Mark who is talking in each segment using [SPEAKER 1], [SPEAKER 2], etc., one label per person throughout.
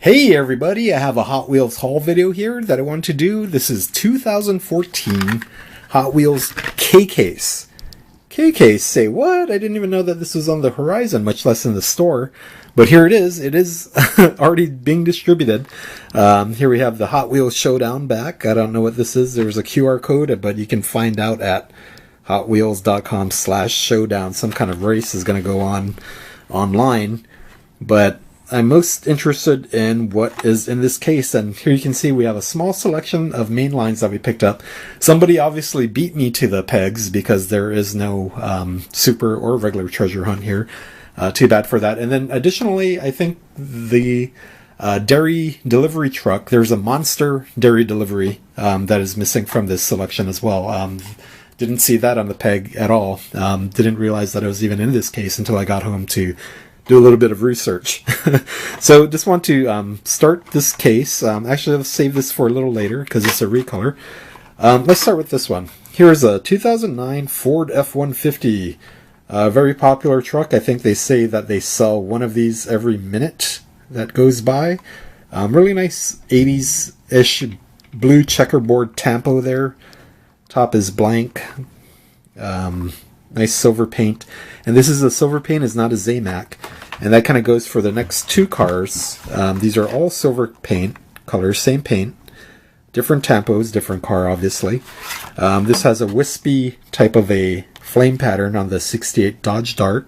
[SPEAKER 1] Hey everybody, I have a Hot Wheels haul video here that I want to do. This is 2014 Hot Wheels K-Case. K-Case, say what? I didn't even know that this was on the horizon, much less in the store. But here it is. It is already being distributed. Here we have the Hot Wheels Showdown back. I don't know what this is. There's a QR code, but you can find out at hotwheels.com/showdown. Some kind of race is going to go on online. But I'm most interested in what is in this case, and here you can see we have a small selection of main lines that we picked up. Somebody obviously beat me to the pegs because there is no super or regular treasure hunt here. Too bad for that. And then additionally, I think the dairy delivery truck, there's a monster dairy delivery that is missing from this selection as well. Didn't see that on the peg at all. Didn't realize that it was even in this case until I got home to do a little bit of research. So just want to start this case. Actually, I'll save this for a little later because it's a recolor. Let's start with this one. Here's a 2009 Ford F-150. Very popular truck. I think they say that they sell one of these every minute that goes by. Really nice 80s-ish blue checkerboard tampo there. Top is blank. Nice silver paint. And this is a silver paint, is not a Zamac. And that kind of goes for the next two cars. These are all silver paint colors, same paint. Different tampos, different car, obviously. This has a wispy type of a flame pattern on the 68 Dodge Dart.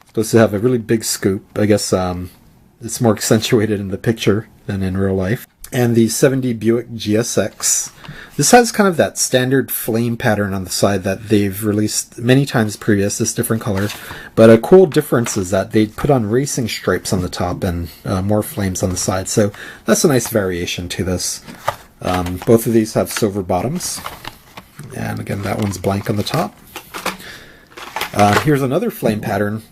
[SPEAKER 1] Supposed to have a really big scoop. I guess it's more accentuated in the picture than in real life. And the 70 Buick GSX. This has kind of that standard flame pattern on the side that they've released many times previous, this different color. But a cool difference is that they put on racing stripes on the top and more flames on the side. So that's a nice variation to this. Both of these have silver bottoms. And again, that one's blank on the top. Here's another flame pattern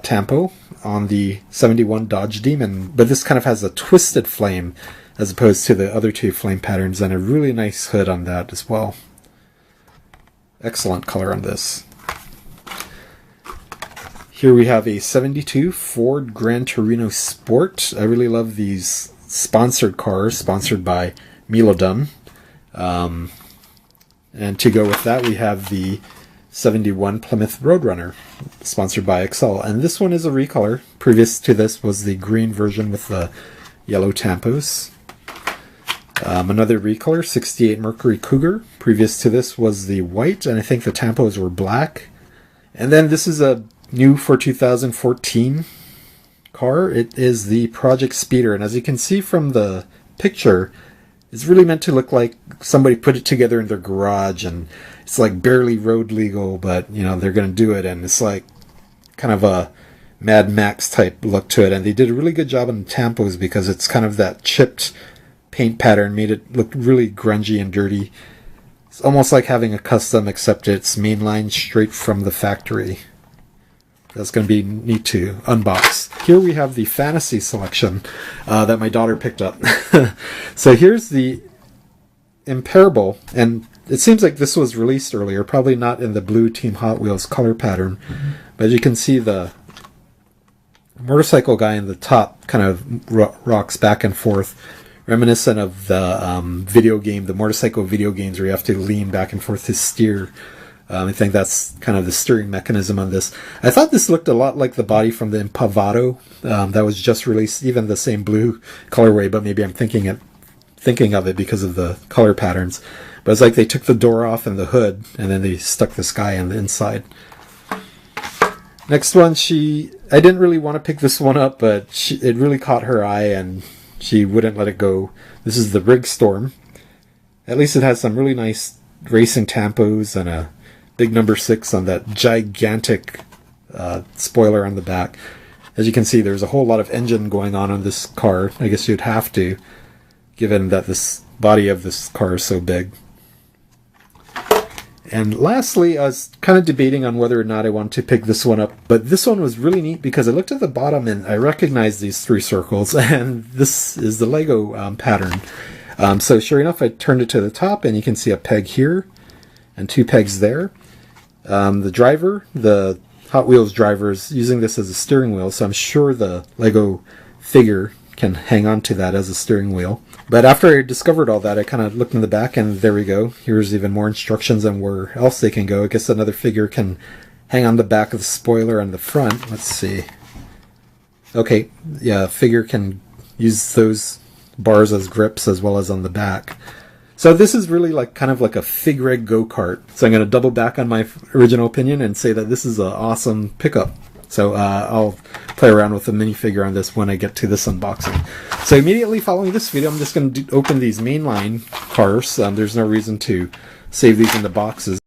[SPEAKER 1] tampo on the 71 Dodge Demon. But this kind of has a twisted flame as opposed to the other two flame patterns, and a really nice hood on that as well. Excellent color on this. Here we have a 72 Ford Gran Torino Sport. I really love these sponsored cars, sponsored by Milodon. And to go with that, we have the 71 Plymouth Roadrunner, sponsored by Excel. And this one is a recolor. Previous to this was the green version with the yellow tampos. Another recolor, 68 Mercury Cougar. Previous to this was the white, and I think the tampos were black. And then this is a new for 2014 car. It is the Project Speeder, and as you can see from the picture, it's really meant to look like somebody put it together in their garage, and it's like barely road legal, but you know they're going to do it, and it's like kind of a Mad Max type look to it. And they did a really good job on the tampos because it's kind of that chipped paint pattern, made it look really grungy and dirty. It's almost like having a custom, except it's mainline straight from the factory. That's going to be neat to unbox. Here we have the fantasy selection that my daughter picked up. So here's the Imparable, and it seems like this was released earlier, probably not in the blue Team Hot Wheels color pattern, but you can see the motorcycle guy in the top kind of rocks back and forth, reminiscent of the video game, the motorcycle video games where you have to lean back and forth to steer. I think that's kind of the steering mechanism on this. I thought this looked a lot like the body from the Impavado that was just released, even the same blue colorway, but maybe I'm thinking of it because of the color patterns. But it's like they took the door off and the hood, and then they stuck this guy on the inside. Next one, I didn't really want to pick this one up, but it really caught her eye, and she wouldn't let it go. This is the Rig Storm. At least it has some really nice racing tampos and a big number 6 on that gigantic spoiler on the back. As you can see, there's a whole lot of engine going on this car. I guess you'd have to, given that this body of this car is so big. And lastly, I was kind of debating on whether or not I want to pick this one up, but this one was really neat because I looked at the bottom and I recognized these 3 circles, and this is the Lego pattern. So sure enough, I turned it to the top, and you can see a peg here and 2 pegs there. The Hot Wheels driver is using this as a steering wheel, so I'm sure the Lego figure can hang on to that as a steering wheel. But after I discovered all that, I kind of looked in the back, and there we go. Here's even more instructions on where else they can go. I guess another figure can hang on the back of the spoiler on the front. Let's see. Okay, yeah, figure can use those bars as grips as well as on the back. So this is really like kind of like a fig rig go-kart. So I'm going to double back on my original opinion and say that this is an awesome pickup. So I'll play around with the minifigure on this when I get to this unboxing. So immediately following this video, I'm just going to open these mainline cars. There's no reason to save these in the boxes.